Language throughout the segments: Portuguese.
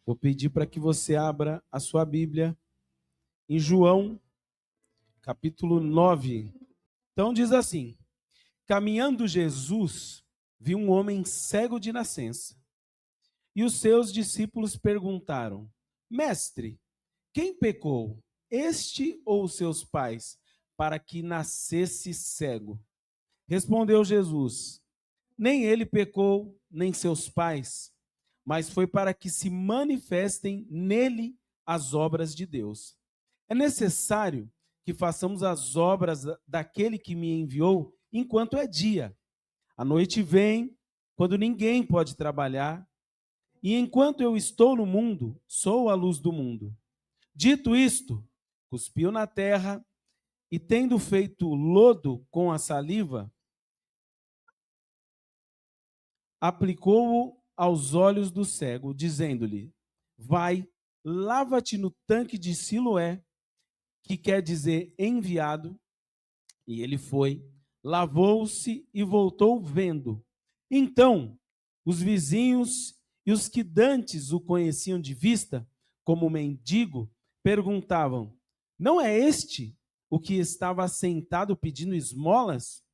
Vou pedir para que você abra a sua Bíblia em João, capítulo 9. Então diz assim: caminhando Jesus, viu um homem cego de nascença. E os seus discípulos perguntaram: Mestre, quem pecou, este ou os seus pais, para que nascesse cego? Respondeu Jesus: nem ele pecou, nem seus pais, mas foi para que se manifestem nele as obras de Deus. É necessário que façamos as obras daquele que me enviou enquanto é dia. A noite vem, quando ninguém pode trabalhar, e enquanto eu estou no mundo, sou a luz do mundo. Dito isto, cuspiu na terra e, tendo feito lodo com a saliva, aplicou-o aos olhos do cego, dizendo-lhe: vai, lava-te no tanque de Siloé, que quer dizer enviado. E ele foi, lavou-se e voltou vendo. Então, os vizinhos e os que dantes o conheciam de vista, como mendigo, perguntavam: não é este o que estava sentado pedindo esmolas?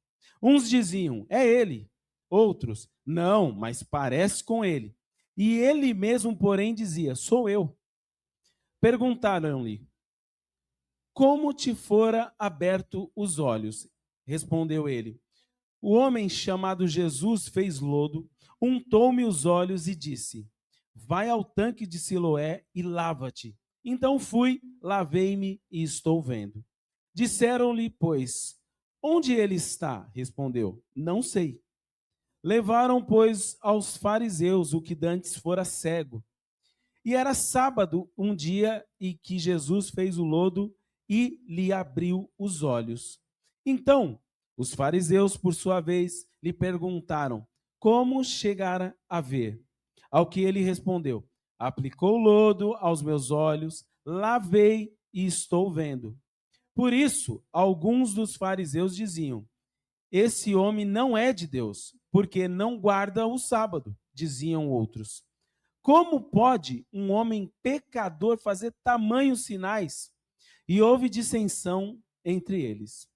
Uns diziam: é ele. Outros: não, mas parece com ele. E ele mesmo, porém, dizia: sou eu. Perguntaram-lhe: como te fora aberto os olhos? Respondeu ele: o homem chamado Jesus fez lodo, untou-me os olhos e disse: vai ao tanque de Siloé e lava-te. Então fui, lavei-me e estou vendo. Disseram-lhe, pois, onde ele está? Respondeu: não sei. Levaram, pois, aos fariseus o que dantes fora cego. E era sábado, um dia, em que Jesus fez o lodo e lhe abriu os olhos. Então, os fariseus, por sua vez, lhe perguntaram como chegara a ver. Ao que ele respondeu: aplicou lodo aos meus olhos, lavei e estou vendo. Por isso, alguns dos fariseus diziam: esse homem não é de Deus, porque não guarda o sábado, diziam outros. Como pode um homem pecador fazer tamanhos sinais? E houve dissensão entre eles.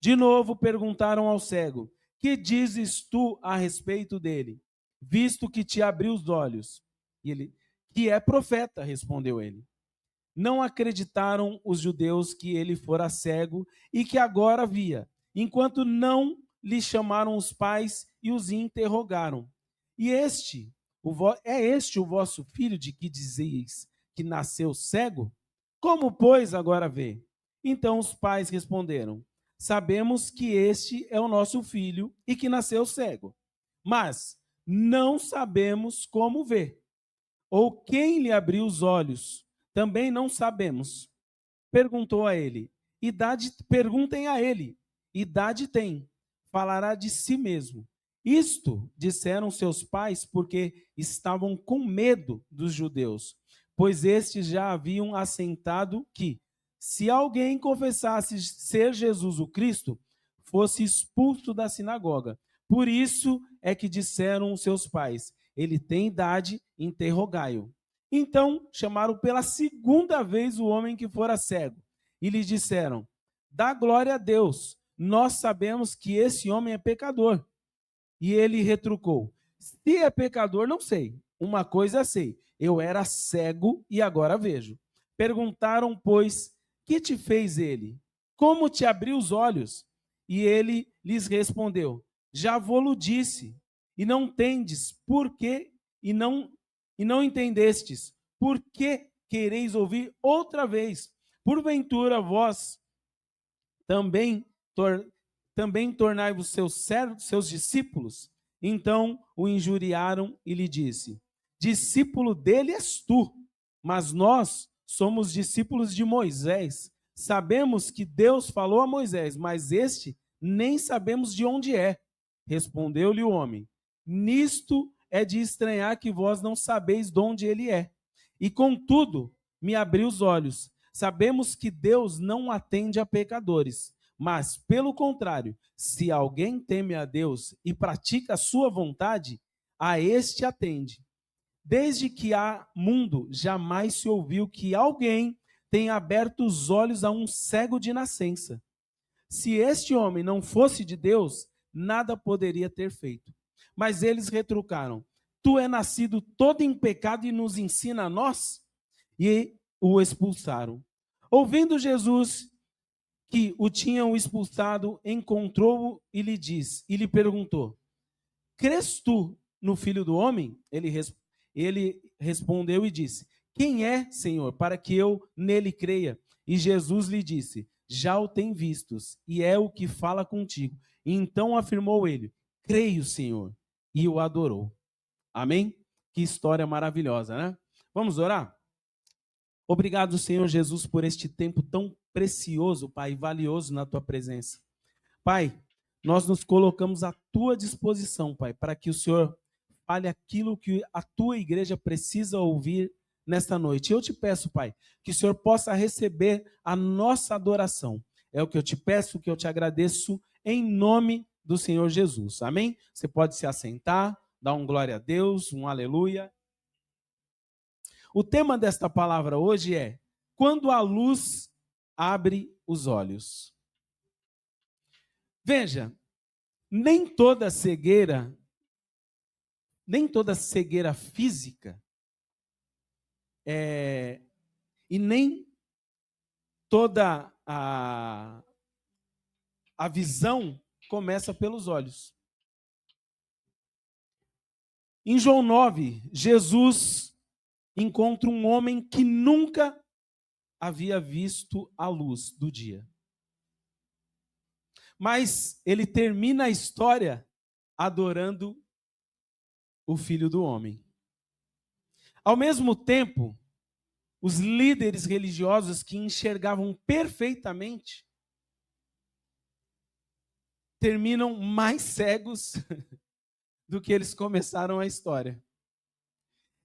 De novo perguntaram ao cego: que dizes tu a respeito dele, visto que te abriu os olhos? E ele: que é profeta, respondeu ele. Não acreditaram os judeus que ele fora cego e que agora via, enquanto não lhe chamaram os pais e os interrogaram. E é este o vosso filho de que dizeis que nasceu cego? Como, pois, agora vê? Então os pais responderam: sabemos que este é o nosso filho e que nasceu cego, mas não sabemos como vê, ou quem lhe abriu os olhos. Também não sabemos. Perguntou a ele: perguntem a ele, idade tem, falará de si mesmo. Isto disseram seus pais porque estavam com medo dos judeus, pois estes já haviam assentado que, se alguém confessasse ser Jesus o Cristo, fosse expulso da sinagoga. Por isso é que disseram seus pais: ele tem idade, interrogai-o. Então chamaram pela segunda vez o homem que fora cego e lhe disseram: dá glória a Deus, nós sabemos que esse homem é pecador. E ele retrucou: se é pecador, não sei. Uma coisa sei: eu era cego e agora vejo. Perguntaram, pois, que te fez ele? Como te abriu os olhos? E ele lhes respondeu: já vou-lo disse, e não tendes por quê, e não entendestes. Por que quereis ouvir outra vez? Porventura vós também, também tornai-vos seus discípulos? Então o injuriaram e lhe disse: discípulo dele és tu, mas nós somos discípulos de Moisés. Sabemos que Deus falou a Moisés, mas este nem sabemos de onde é. Respondeu-lhe o homem: nisto é de estranhar que vós não sabeis de onde ele é. E contudo, me abriu os olhos. Sabemos que Deus não atende a pecadores, mas, pelo contrário, se alguém teme a Deus e pratica a sua vontade, a este atende. Desde que há mundo, jamais se ouviu que alguém tenha aberto os olhos a um cego de nascença. Se este homem não fosse de Deus, nada poderia ter feito. Mas eles retrucaram: Tu é nascido todo em pecado e nos ensina a nós? E o expulsaram. Ouvindo Jesus que o tinham expulsado, encontrou-o e lhe perguntou: Crês tu no Filho do Homem? Ele respondeu e disse: Quem é, Senhor, para que eu nele creia? E Jesus lhe disse: Já o tem vistos, e é o que fala contigo. E então afirmou ele: Creio, Senhor, e o adorou. Amém? Que história maravilhosa, né? Vamos orar? Obrigado, Senhor Jesus, por este tempo tão precioso, Pai, valioso na tua presença. Pai, nós nos colocamos à tua disposição, Pai, para que o Senhor fale aquilo que a tua igreja precisa ouvir nesta noite. Eu te peço, Pai, que o Senhor possa receber a nossa adoração. É o que eu te peço, que eu te agradeço em nome do Senhor Jesus. Amém? Você pode se assentar, dar um glória a Deus, um aleluia. O tema desta palavra hoje é: quando a luz abre os olhos. Veja, nem toda cegueira física e nem toda a visão começa pelos olhos. Em João 9, Jesus encontra um homem que nunca havia visto a luz do dia. Mas ele termina a história adorando o Filho do Homem. Ao mesmo tempo, os líderes religiosos que enxergavam perfeitamente terminam mais cegos do que eles começaram a história.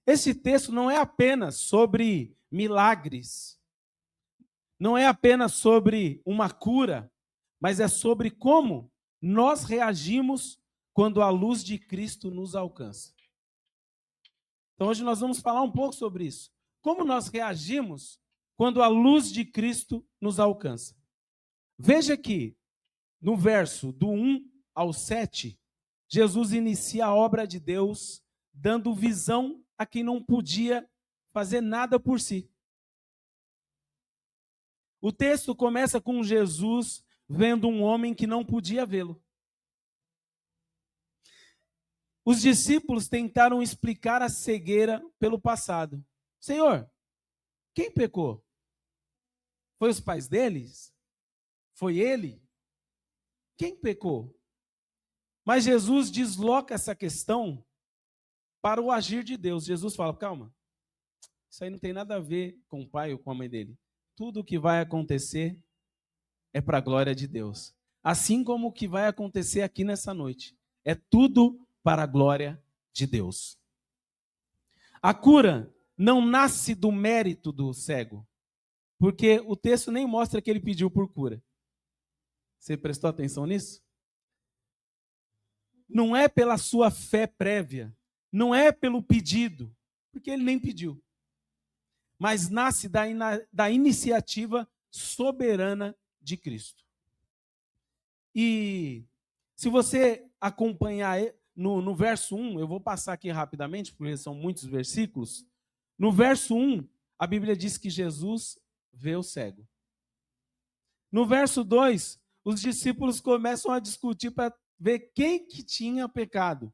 Esse texto não é apenas sobre milagres, não é apenas sobre uma cura, mas é sobre como nós reagimos quando a luz de Cristo nos alcança. Então hoje nós vamos falar um pouco sobre isso. Como nós reagimos quando a luz de Cristo nos alcança. Veja que no verso do 1 ao 7, Jesus inicia a obra de Deus dando visão a quem não podia fazer nada por si. O texto começa com Jesus vendo um homem que não podia vê-lo. Os discípulos tentaram explicar a cegueira pelo passado. Senhor, quem pecou? Foi os pais deles? Foi ele? Quem pecou? Mas Jesus desloca essa questão para o agir de Deus. Jesus fala: calma, isso aí não tem nada a ver com o pai ou com a mãe dele. Tudo o que vai acontecer é para a glória de Deus. Assim como o que vai acontecer aqui nessa noite. É tudo para a glória de Deus. A cura não nasce do mérito do cego, porque o texto nem mostra que ele pediu por cura. Você prestou atenção nisso? Não é pela sua fé prévia, não é pelo pedido, porque ele nem pediu. Mas nasce da iniciativa soberana de Cristo. E se você acompanhar no verso 1, eu vou passar aqui rapidamente, porque são muitos versículos. No verso 1, a Bíblia diz que Jesus vê o cego. No verso 2, os discípulos começam a discutir para ver quem que tinha pecado.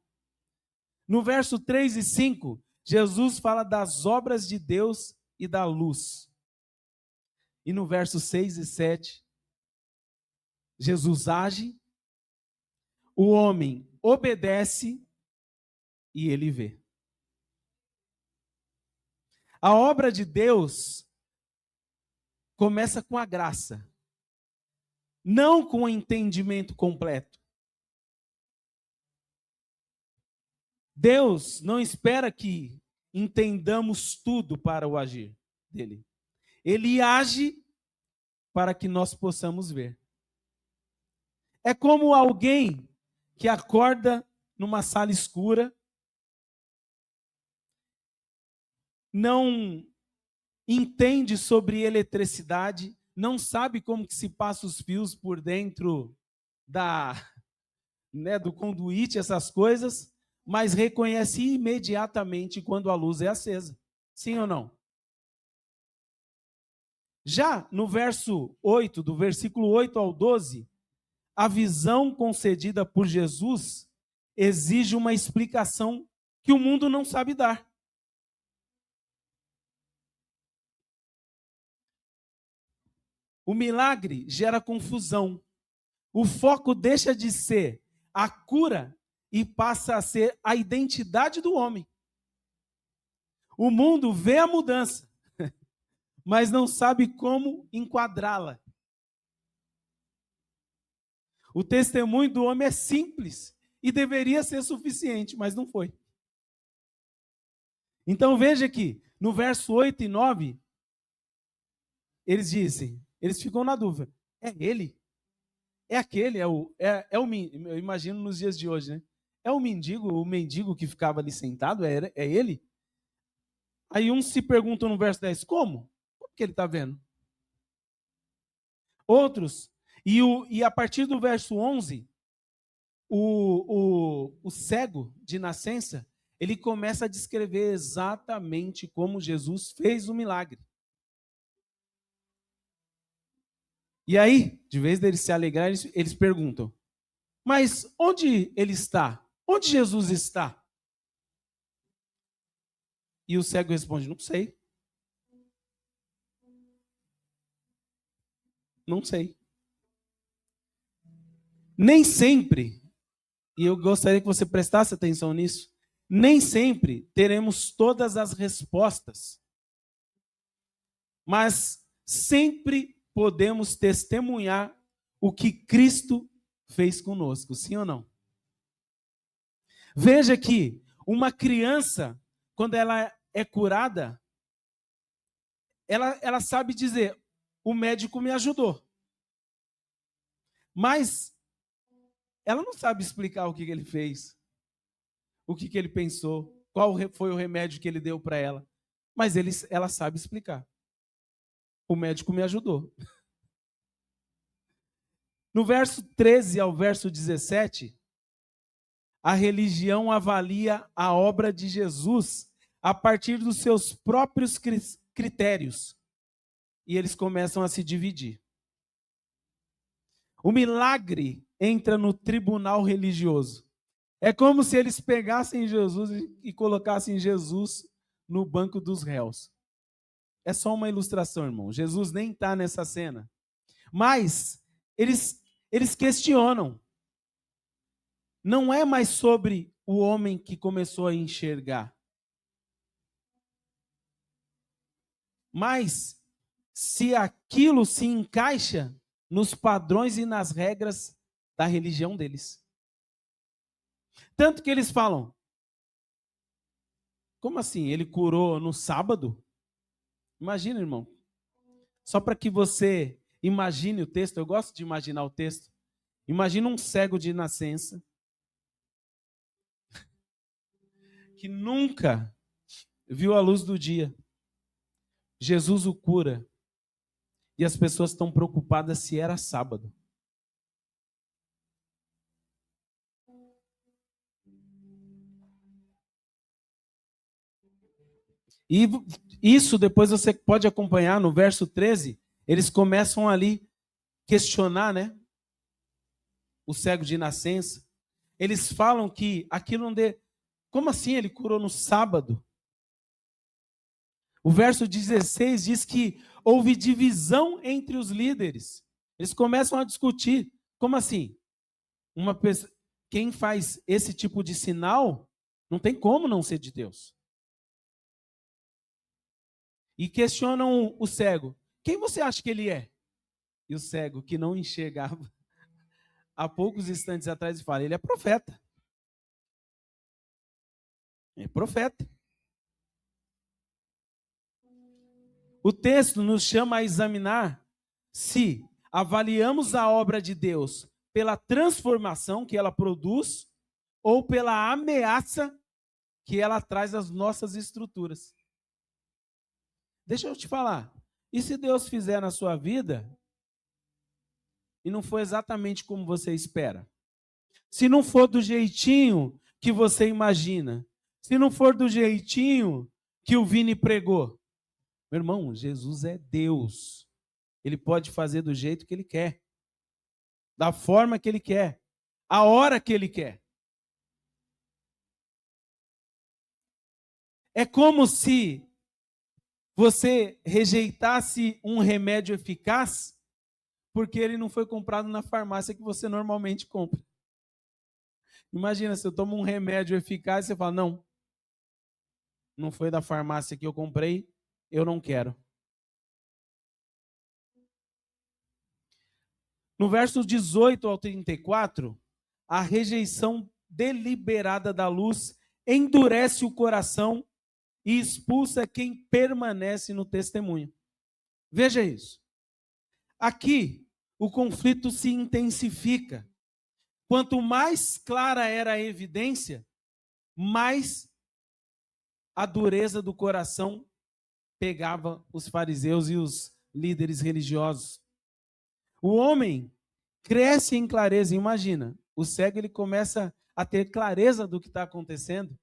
No verso 3 e 5, Jesus fala das obras de Deus e da luz. E no verso 6 e 7, Jesus age, o homem obedece e ele vê. A obra de Deus começa com a graça, não com o entendimento completo. Deus não espera que entendamos tudo para o agir dele. Ele age para que nós possamos ver. É como alguém que acorda numa sala escura não entende sobre eletricidade, não sabe como que se passa os fios por dentro do conduíte, essas coisas, mas reconhece imediatamente quando a luz é acesa. Sim ou não? Já no verso 8, do versículo 8 ao 12, a visão concedida por Jesus exige uma explicação que o mundo não sabe dar. O milagre gera confusão. O foco deixa de ser a cura e passa a ser a identidade do homem. O mundo vê a mudança, mas não sabe como enquadrá-la. O testemunho do homem é simples e deveria ser suficiente, mas não foi. Então veja aqui, no verso 8 e 9, eles ficam na dúvida. É ele? É aquele? Eu imagino nos dias de hoje, né? É o mendigo que ficava ali sentado? É ele? Aí uns se perguntam no verso 10, como? Como que ele está vendo? Outros, e a partir do verso 11, o cego de nascença, ele começa a descrever exatamente como Jesus fez o milagre. E aí, de vez deles se alegrarem, eles perguntam, mas onde ele está? Onde Jesus está? E o cego responde, não sei. Não sei. Nem sempre, e eu gostaria que você prestasse atenção nisso, nem sempre teremos todas as respostas, mas sempre podemos testemunhar o que Cristo fez conosco, sim ou não? Veja que uma criança, quando ela é curada, ela sabe dizer, o médico me ajudou. Mas ela não sabe explicar o que ele fez, o que ele pensou, qual foi o remédio que ele deu para ela. Mas ela sabe explicar. O médico me ajudou. No verso 13 ao verso 17, a religião avalia a obra de Jesus a partir dos seus próprios critérios. E eles começam a se dividir. O milagre entra no tribunal religioso. É como se eles pegassem Jesus e colocassem Jesus no banco dos réus. É só uma ilustração, irmão. Jesus nem está nessa cena. Mas eles questionam. Não é mais sobre o homem que começou a enxergar. Mas se aquilo se encaixa nos padrões e nas regras da religião deles. Tanto que eles falam, como assim? Ele curou no sábado? Imagina, irmão. Só para que você imagine o texto, eu gosto de imaginar o texto. Imagina um cego de nascença que nunca viu a luz do dia. Jesus o cura. E as pessoas estão preocupadas se era sábado. E isso depois você pode acompanhar no verso 13. Eles começam ali questionar, né? O cego de nascença. Eles falam que aquilo não dê. Como assim ele curou no sábado? O verso 16 diz que houve divisão entre os líderes. Eles começam a discutir. Como assim? Quem faz esse tipo de sinal não tem como não ser de Deus. E questionam o cego. Quem você acha que ele é? E o cego, que não enxergava, há poucos instantes atrás, fala, ele é profeta. É profeta. O texto nos chama a examinar se avaliamos a obra de Deus pela transformação que ela produz ou pela ameaça que ela traz às nossas estruturas. Deixa eu te falar. E se Deus fizer na sua vida e não for exatamente como você espera? Se não for do jeitinho que você imagina? Se não for do jeitinho que o Vini pregou? Meu irmão, Jesus é Deus. Ele pode fazer do jeito que ele quer, da forma que ele quer, a hora que ele quer. É como se você rejeitasse um remédio eficaz porque ele não foi comprado na farmácia que você normalmente compra. Imagina, se eu tomo um remédio eficaz, você fala, não foi da farmácia que eu comprei, eu não quero. No verso 18 ao 34, a rejeição deliberada da luz endurece o coração e expulsa quem permanece no testemunho. Veja isso. Aqui, o conflito se intensifica. Quanto mais clara era a evidência, mais a dureza do coração pegava os fariseus e os líderes religiosos. O homem cresce em clareza, imagina, o cego ele começa a ter clareza do que está acontecendo,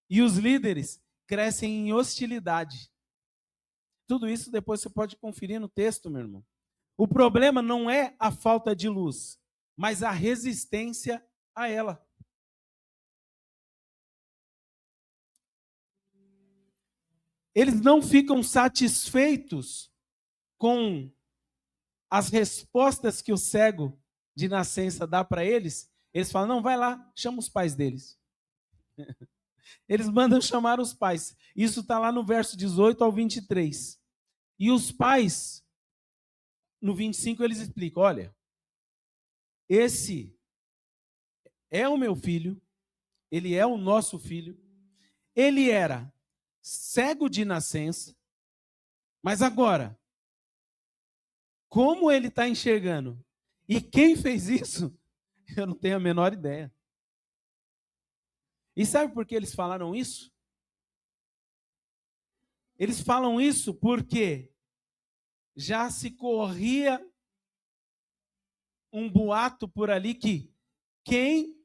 e os líderes crescem em hostilidade. Tudo isso depois você pode conferir no texto, meu irmão. O problema não é a falta de luz, mas a resistência a ela. Eles não ficam satisfeitos com as respostas que o cego de nascença dá para eles. Eles falam, não, vai lá, chama os pais deles. Eles mandam chamar os pais. Isso está lá no verso 18 ao 23. E os pais, no 25, eles explicam, olha, esse é o meu filho, ele é o nosso filho, ele era cego de nascença, mas agora, como ele está enxergando? E quem fez isso? Eu não tenho a menor ideia. E sabe por que eles falaram isso? Eles falam isso porque já se corria um boato por ali que quem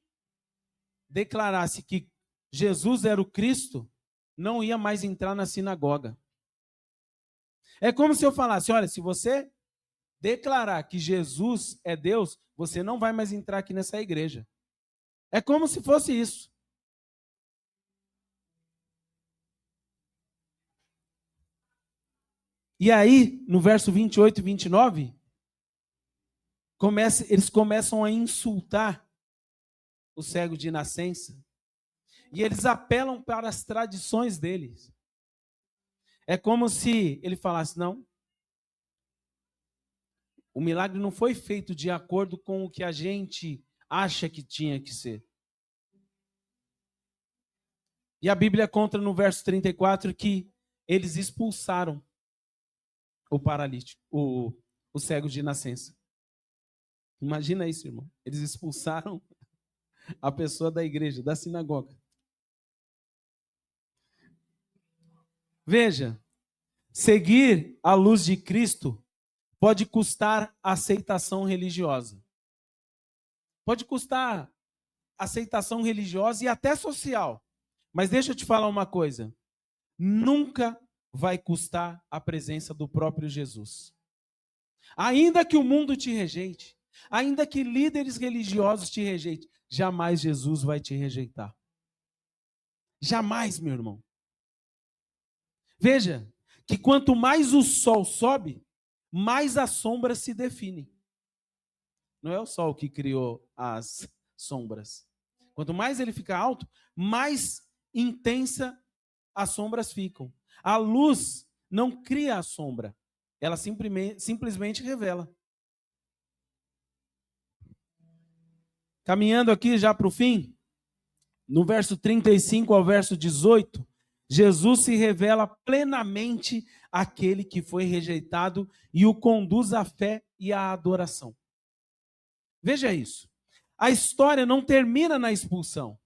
declarasse que Jesus era o Cristo não ia mais entrar na sinagoga. É como se eu falasse, olha, se você declarar que Jesus é Deus, você não vai mais entrar aqui nessa igreja. É como se fosse isso. E aí, no verso 28 e 29, eles começam a insultar o cego de nascença. E eles apelam para as tradições deles. É como se ele falasse, não, o milagre não foi feito de acordo com o que a gente acha que tinha que ser. E a Bíblia conta no verso 34 que eles expulsaram o paralítico, o cego de nascença. Imagina isso, irmão. Eles expulsaram a pessoa da igreja, da sinagoga. Veja, seguir a luz de Cristo pode custar aceitação religiosa. Pode custar aceitação religiosa e até social. Mas deixa eu te falar uma coisa. Nunca vai custar a presença do próprio Jesus. Ainda que o mundo te rejeite, ainda que líderes religiosos te rejeitem, jamais Jesus vai te rejeitar. Jamais, meu irmão. Veja que quanto mais o sol sobe, mais as sombras se definem. Não é o sol que criou as sombras. Quanto mais ele fica alto, mais intensa as sombras ficam. A luz não cria a sombra, ela simplesmente revela. Caminhando aqui já para o fim, no verso 35 ao verso 18, Jesus se revela plenamente àquele que foi rejeitado e o conduz à fé e à adoração. Veja isso. A história não termina na expulsão.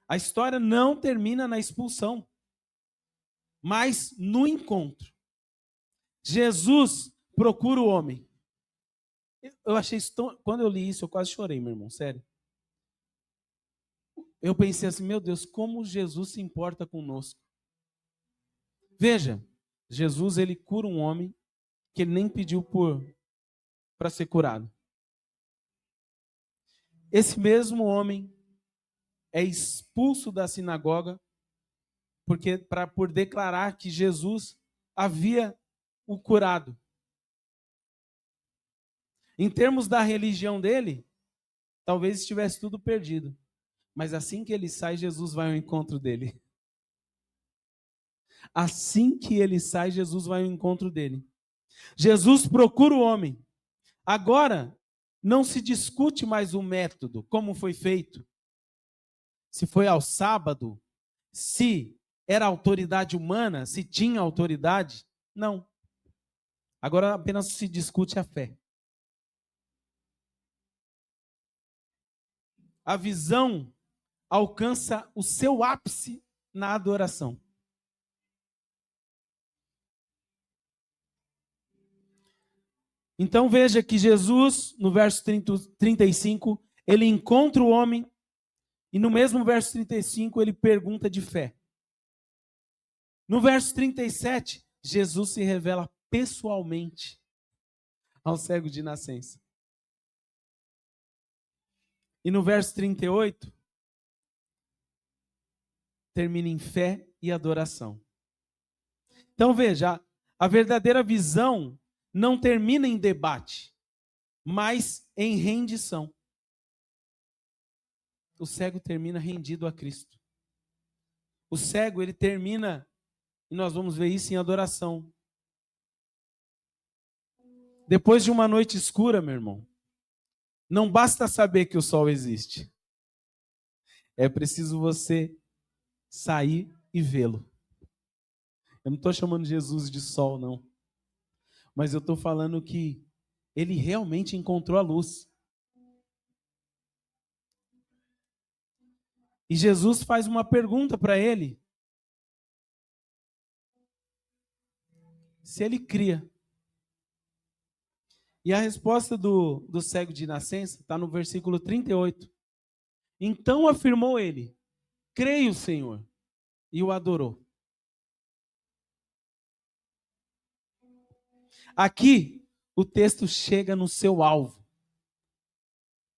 A história não termina na expulsão. Mas no encontro, Jesus procura o homem. Eu achei isso tão... Quando eu li isso, eu quase chorei, meu irmão, sério. Eu pensei assim, meu Deus, como Jesus se importa conosco. Veja, Jesus, ele cura um homem que ele nem pediu para ser curado. Esse mesmo homem é expulso da sinagoga por declarar que Jesus havia o curado. Em termos da religião dele, talvez estivesse tudo perdido. Mas assim que ele sai, Jesus vai ao encontro dele. Assim que ele sai, Jesus vai ao encontro dele. Jesus procura o homem. Agora, não se discute mais o método, como foi feito. Se foi ao sábado, se era autoridade humana, se tinha autoridade. Não. Agora apenas se discute a fé. A visão alcança o seu ápice na adoração. Então veja que Jesus, no verso 35, ele encontra o homem e no mesmo verso 35 ele pergunta de fé. No verso 37, Jesus se revela pessoalmente ao cego de nascença. E no verso 38, termina em fé e adoração. Então veja, a verdadeira visão não termina em debate, mas em rendição. O cego termina rendido a Cristo. O cego, ele termina, e nós vamos ver isso em adoração. Depois de uma noite escura, meu irmão, não basta saber que o sol existe. É preciso você sair e vê-lo. Eu não estou chamando Jesus de sol, não. Mas eu estou falando que ele realmente encontrou a luz. E Jesus faz uma pergunta para ele. Se ele cria. E a resposta do cego de nascença está no versículo 38. Então afirmou ele, creio, Senhor, e o adorou. Aqui, o texto chega no seu alvo.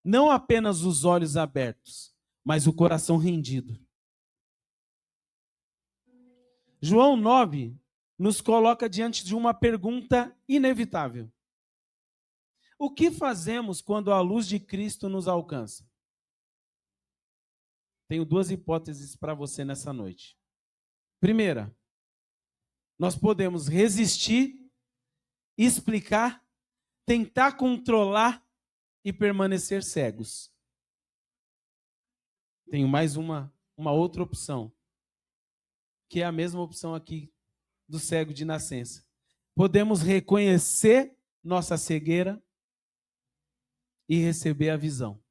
Não apenas os olhos abertos, mas o coração rendido. João 9 nos coloca diante de uma pergunta inevitável. O que fazemos quando a luz de Cristo nos alcança? Tenho duas hipóteses para você nessa noite. Primeira, nós podemos resistir, explicar, tentar controlar e permanecer cegos. Tenho mais uma outra opção, que é a mesma opção aqui do cego de nascença. Podemos reconhecer nossa cegueira e receber a visão.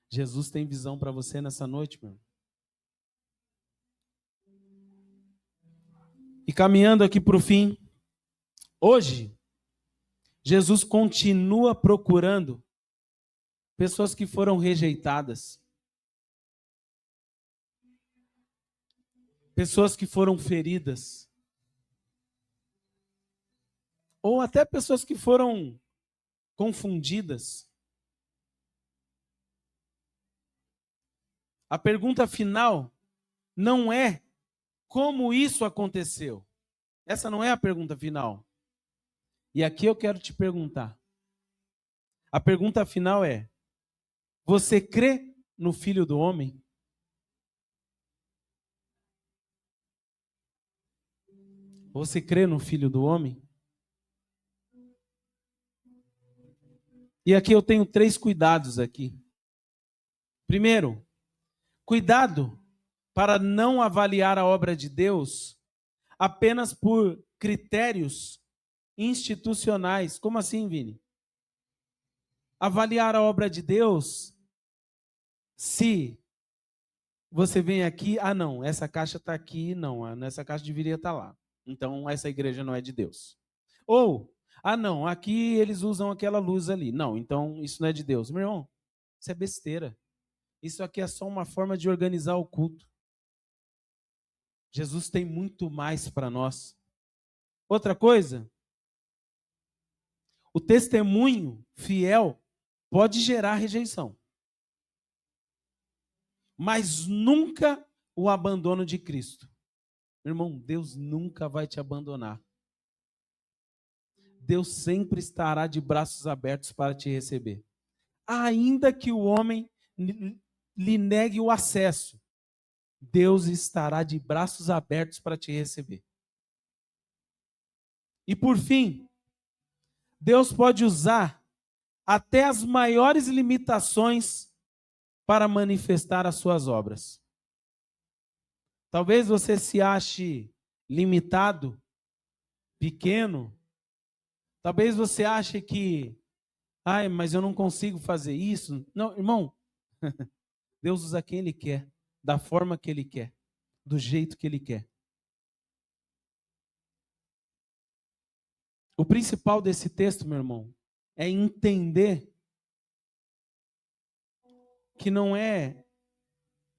Jesus tem visão para você nessa noite, meu irmão. E caminhando aqui para o fim, hoje, Jesus continua procurando pessoas que foram rejeitadas, pessoas que foram feridas, ou até pessoas que foram confundidas. A pergunta final não é como isso aconteceu. Essa não é a pergunta final. E aqui eu quero te perguntar. A pergunta final é: você crê no Filho do Homem? Você crê no Filho do Homem? E aqui eu tenho 3 cuidados aqui. Primeiro, cuidado para não avaliar a obra de Deus apenas por critérios institucionais. Como assim, Vini? Avaliar a obra de Deus se Você vem aqui, não, essa caixa está aqui, não, nessa caixa deveria estar lá. Então, essa igreja não é de Deus. Ou, não, aqui eles usam aquela luz ali. Não, então isso não é de Deus. Meu irmão, isso é besteira. Isso aqui é só uma forma de organizar o culto. Jesus tem muito mais para nós. Outra coisa, o testemunho fiel pode gerar rejeição, mas nunca o abandono de Cristo. Meu irmão, Deus nunca vai te abandonar. Deus sempre estará de braços abertos para te receber. Ainda que o homem lhe negue o acesso, Deus estará de braços abertos para te receber. E por fim, Deus pode usar até as maiores limitações para manifestar as suas obras. Talvez você se ache limitado, pequeno. Talvez você ache que, mas eu não consigo fazer isso. Não, irmão, Deus usa quem Ele quer, da forma que Ele quer, do jeito que Ele quer. O principal desse texto, meu irmão, é entender que não é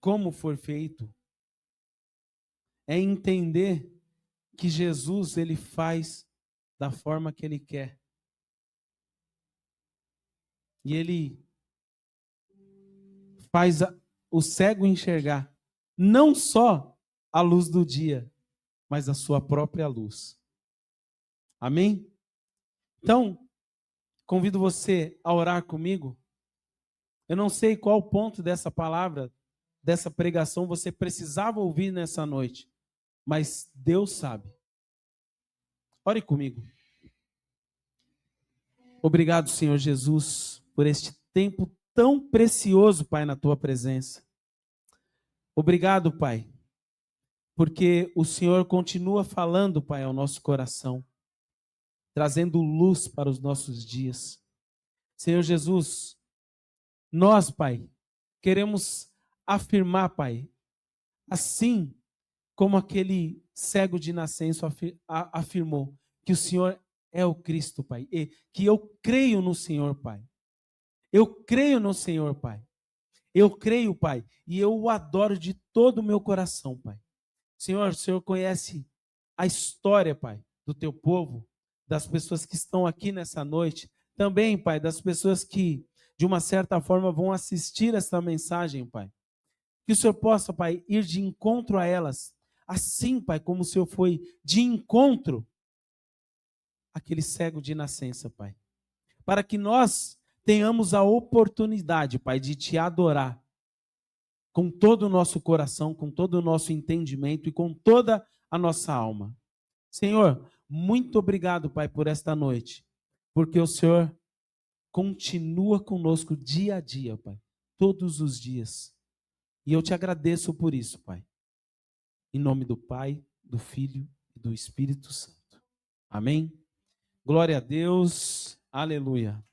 como for feito, é entender que Jesus, Ele faz da forma que Ele quer. E Ele faz o cego enxergar não só a luz do dia, mas a sua própria luz. Amém? Então, convido você a orar comigo. Eu não sei qual ponto dessa palavra, dessa pregação você precisava ouvir nessa noite, mas Deus sabe. Ore comigo. Obrigado, Senhor Jesus, por este tempo tão precioso, Pai, na tua presença. Obrigado, Pai, porque o Senhor continua falando, Pai, ao nosso coração, trazendo luz para os nossos dias. Senhor Jesus, nós, Pai, queremos afirmar, Pai, assim como aquele cego de nascença afirmou, que o Senhor é o Cristo, Pai, e que eu creio no Senhor, Pai. Eu creio no Senhor, Pai. Eu creio, Pai, e eu o adoro de todo o meu coração, Pai. Senhor, o Senhor conhece a história, Pai, do teu povo, das pessoas que estão aqui nessa noite, também, Pai, das pessoas que, de uma certa forma, vão assistir esta mensagem, Pai. Que o Senhor possa, Pai, ir de encontro a elas, assim, Pai, como o Senhor foi de encontro àquele cego de nascença, Pai. Para que nós tenhamos a oportunidade, Pai, de te adorar com todo o nosso coração, com todo o nosso entendimento e com toda a nossa alma. Senhor, muito obrigado, Pai, por esta noite, porque o Senhor continua conosco dia a dia, Pai, todos os dias. E eu te agradeço por isso, Pai. Em nome do Pai, do Filho e do Espírito Santo. Amém? Glória a Deus. Aleluia.